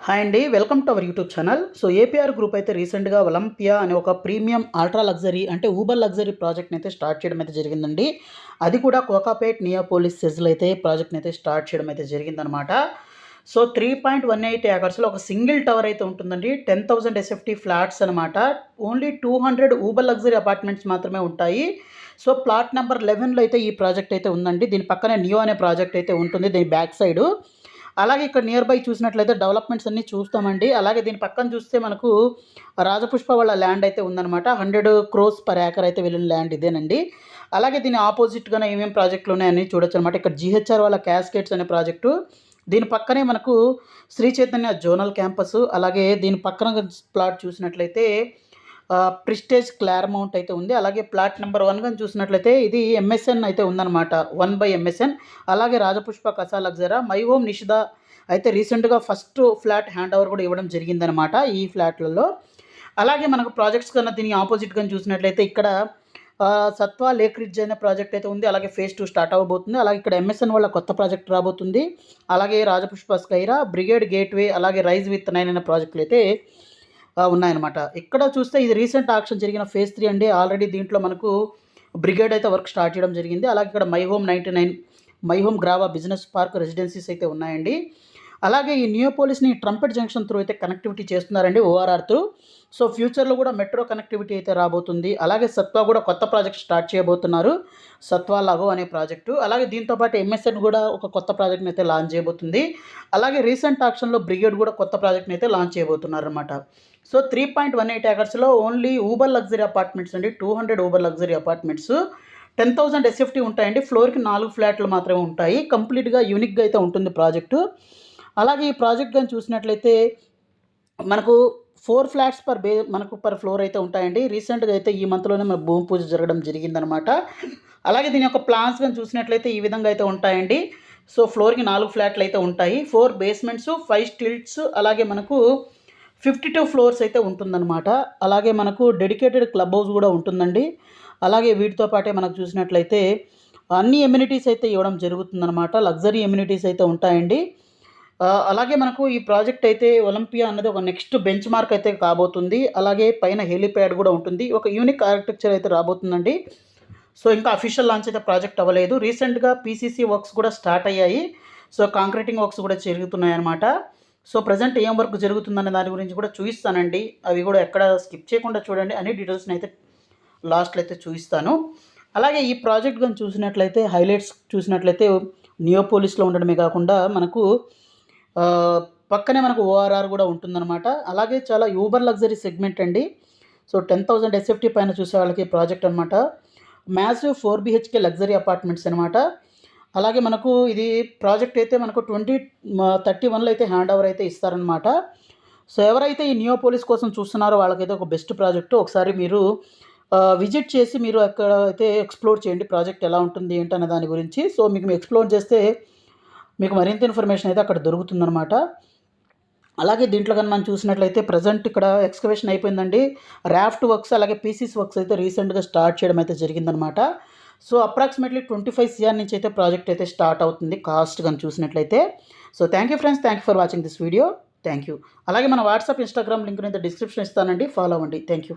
Hi అండి, welcome to our YouTube channel. So APR group అయితే రీసెంట్గా ఒలింపియా అనే ఒక ప్రీమియం అల్ట్రా లగ్జరీ అంటే ఊబర్ లగ్జరీ ప్రాజెక్ట్ని అయితే స్టార్ట్ చేయడం అయితే జరిగిందండి. అది కూడా కోకాపేట్ నియోపోలిస్ సెజ్లో అయితే ప్రాజెక్ట్ని అయితే స్టార్ట్ చేయడం అయితే జరిగిందనమాట. సో 3.18 ఏకర్స్లో ఒక సింగిల్ టవర్ అయితే ఉంటుందండి. 10,000 ఎస్ఎఫ్టీ ఫ్లాట్స్ అనమాట. ఓన్లీ 200 ఊబర్ లగ్జరీ అపార్ట్మెంట్స్ మాత్రమే ఉంటాయి. సో ప్లాట్ నెంబర్ 11లో అయితే ఈ ప్రాజెక్ట్ అయితే ఉందండి. దీని పక్కనే నియో అనే ప్రాజెక్ట్ అయితే ఉంటుంది దీని బ్యాక్ సైడు. అలాగే ఇక్కడ నియర్ బై చూసినట్లయితే డెవలప్మెంట్స్ అన్నీ చూస్తామండి. అలాగే దీని పక్కన చూస్తే మనకు రాజపుష్ప వాళ్ళ ల్యాండ్ అయితే ఉందనమాట. 100 క్రోర్స్ పర్ ఏకర్ అయితే వెళ్ళిన ల్యాండ్ ఇదేనండి. అలాగే దీని ఆపోజిట్‌గానే ఏమేం ప్రాజెక్టులు ఉన్నాయని చూడొచ్చనమాట. ఇక్కడ జీహెచ్ఆర్ వాళ్ళ క్యాస్కేడ్స్ అనే ప్రాజెక్టు. దీని పక్కనే మనకు శ్రీ చైతన్య జోనల్ క్యాంపస్. అలాగే దీని పక్కన ప్లాట్ చూసినట్లయితే ప్రిస్టేజ్ క్లార్మౌంట్ అయితే ఉంది. అలాగే ప్లాట్ నెంబర్ 1 గాని చూసినట్లయితే ఇది ఎంఎస్ఎన్ అయితే ఉందన్నమాట. 1/MSN. అలాగే రాజపుష్ప కసా లగ్జరా మై హోమ్ నిషిదా అయితే రీసెంట్గా ఫస్ట్ ఫ్లాట్ హ్యాండ్ ఓవర్ కూడా ఇవ్వడం జరిగిందనమాట ఈ ఫ్లాట్లలో. అలాగే మనకు ప్రాజెక్ట్స్ కన్నా దీని ఆపోజిట్ కానీ చూసినట్లయితే ఇక్కడ సత్వా లేక్ రిడ్జ్ అనే ప్రాజెక్ట్ అయితే ఉంది. అలాగే ఫేజ్ 2 స్టార్ట్ అవ్వబోతుంది. అలాగే ఇక్కడ ఎంఎస్ఎన్ వాళ్ళ కొత్త ప్రాజెక్ట్ రాబోతుంది. అలాగే రాజపుష్ప స్కైరా, బ్రిగేడ్ గేట్వే, అలాగే రైజ్ విత్ 9 అనే ప్రాజెక్టులు అయితే ఉన్నాయన్నమాట. ఇక్కడ చూస్తే ఇది రీసెంట్ ఆక్షన్ జరిగిన ఫేజ్ 3 అండి. ఆల్రెడీ దీంట్లో మనకు బ్రిగేడ్ అయితే వర్క్ స్టార్ట్ చేయడం జరిగింది. అలాగే ఇక్కడ my home 99, my home Grava business park residencies అయితే ఉన్నాయండి. అలాగే ఈ నియోపోలిస్ని ట్రంపెట్ జంక్షన్ త్రూ అయితే కనెక్టివిటీ చేస్తున్నారండి, ఓఆర్ఆర్ త్రూ. సో ఫ్యూచర్లో కూడా మెట్రో కనెక్టివిటీ అయితే రాబోతుంది. అలాగే సత్వా కూడా కొత్త ప్రాజెక్ట్ స్టార్ట్ చేయబోతున్నారు, సత్వా లాగో అనే ప్రాజెక్టు. అలాగే దీంతోపాటు ఎంఎస్ఎన్ కూడా ఒక కొత్త ప్రాజెక్ట్ని అయితే లాంచ్ చేయబోతుంది. అలాగే రీసెంట్ ఆక్షన్లో బ్రిగేడ్ కూడా కొత్త ప్రాజెక్ట్ని అయితే లాంచ్ చేయబోతున్నారు అనమాట. సో 3.18 ఏకర్స్లో ఓన్లీ ఊబర్ లగ్జరీ అపార్ట్మెంట్స్ అండి. 200 ఊబర్ లగ్జరీ అపార్ట్మెంట్స్. 10,000 ఎస్ఎఫ్టీ ఉంటాయండి. ఫ్లోర్కి 4 ఫ్లాట్లు మాత్రమే ఉంటాయి. కంప్లీట్గా యూనిక్గా అయితే ఉంటుంది ప్రాజెక్టు. అలాగే ఈ ప్రాజెక్ట్ కానీ చూసినట్లయితే మనకు 4 ఫ్లాట్స్ మనకు పర్ ఫ్లోర్ అయితే ఉంటాయండి. రీసెంట్గా అయితే ఈ మంత్లోనే మన భూమి పూజ జరగడం జరిగిందనమాట. అలాగే దీని యొక్క ప్లాన్స్ కానీ చూసినట్లయితే ఈ విధంగా అయితే ఉంటాయండి. సో ఫ్లోర్కి 4 ఫ్లాట్లు అయితే ఉంటాయి. 4 బేస్మెంట్స్, 5 స్టిల్ట్స్, అలాగే మనకు 52 ఫ్లోర్స్ అయితే ఉంటుందన్నమాట. అలాగే మనకు డెడికేటెడ్ క్లబ్ హౌస్ కూడా ఉంటుందండి. అలాగే వీటితో పాటే మనకు చూసినట్లయితే అన్ని ఎమ్యూనిటీస్ అయితే ఇవ్వడం జరుగుతుందన్నమాట. లగ్జరీ ఎమ్యూనిటీస్ అయితే ఉంటాయండి. అలాగే మనకు ఈ ప్రాజెక్ట్ అయితే ఒలింపియా అన్నది ఒక నెక్స్ట్ బెంచ్ మార్క్ అయితే కాబోతుంది. అలాగే పైన హెలిప్యాడ్ కూడా ఉంటుంది. ఒక యూనిక్ ఆర్కిటెక్చర్ అయితే రాబోతుందండి. సో ఇంకా అఫీషియల్ లాంచ్ అయితే ప్రాజెక్ట్ అవ్వలేదు. రీసెంట్గా పీసీసీ వర్క్స్ కూడా స్టార్ట్ అయ్యాయి. సో కాంక్రీటింగ్ వర్క్స్ కూడా జరుగుతున్నాయి అన్నమాట. సో ప్రజెంట్ ఏం వర్క్ జరుగుతుందనే దాని గురించి కూడా చూపిస్తానండి. అవి కూడా ఎక్కడ స్కిప్ చేయకుండా చూడండి. అన్ని డీటెయిల్స్ని అయితే లాస్ట్లో అయితే చూపిస్తాను. అలాగే ఈ ప్రాజెక్ట్ కానీ చూసినట్లయితే హైలైట్స్ చూసినట్లయితే నియోపోలిస్లో ఉండడమే కాకుండా మనకు పక్కనే మనకు ఓఆర్ఆర్ కూడా ఉంటుందన్నమాట. అలాగే చాలా యూబర్ లగ్జరీ సెగ్మెంట్ అండి. సో 10,000 ఎస్ఎఫ్టీ పైన చూసే వాళ్ళకి ప్రాజెక్ట్ అనమాట. మ్యాసివ్ 4 BHK లగ్జరీ అపార్ట్మెంట్స్ అనమాట. అలాగే మనకు ఇది ప్రాజెక్ట్ అయితే మనకు 2031లో అయితే హ్యాండ్ ఓవర్ అయితే ఇస్తారనమాట. సో ఎవరైతే ఈ నియోపోలిస్ కోసం చూస్తున్నారో వాళ్ళకైతే ఒక బెస్ట్ ప్రాజెక్టు. ఒకసారి మీరు విజిట్ చేసి మీరు అక్కడ అయితే ఎక్స్ప్లోర్ చేయండి ప్రాజెక్ట్ ఎలా ఉంటుంది ఏంటనే దాని గురించి. సో మీకు ఎక్స్ప్లోర్ చేస్తే మీకు మరింత ఇన్ఫర్మేషన్ అయితే అక్కడ దొరుకుతుందనమాట. అలాగే దీంట్లో కానీ మనం చూసినట్లయితే ప్రజెంట్ ఇక్కడ ఎక్స్కవేషన్ అయిపోయిందండి. రాఫ్ట్ వర్క్స్ అలాగే పీసీస్ వర్క్స్ అయితే రీసెంట్గా స్టార్ట్ చేయడం అయితే జరిగిందనమాట. సో అప్రాక్సిమేట్లీ 25 CR నుంచి అయితే ప్రాజెక్ట్ అయితే స్టార్ట్ అవుతుంది కాస్ట్ కానీ చూసినట్లయితే. So thank you friends, thank you for watching this video. Thank you. అలాగే మన వాట్సాప్, ఇన్స్టాగ్రామ్ లింక్ అయితే డిస్క్రిప్షన్ ఇస్తానండి, ఫాలో అవ్వండి. Thank you.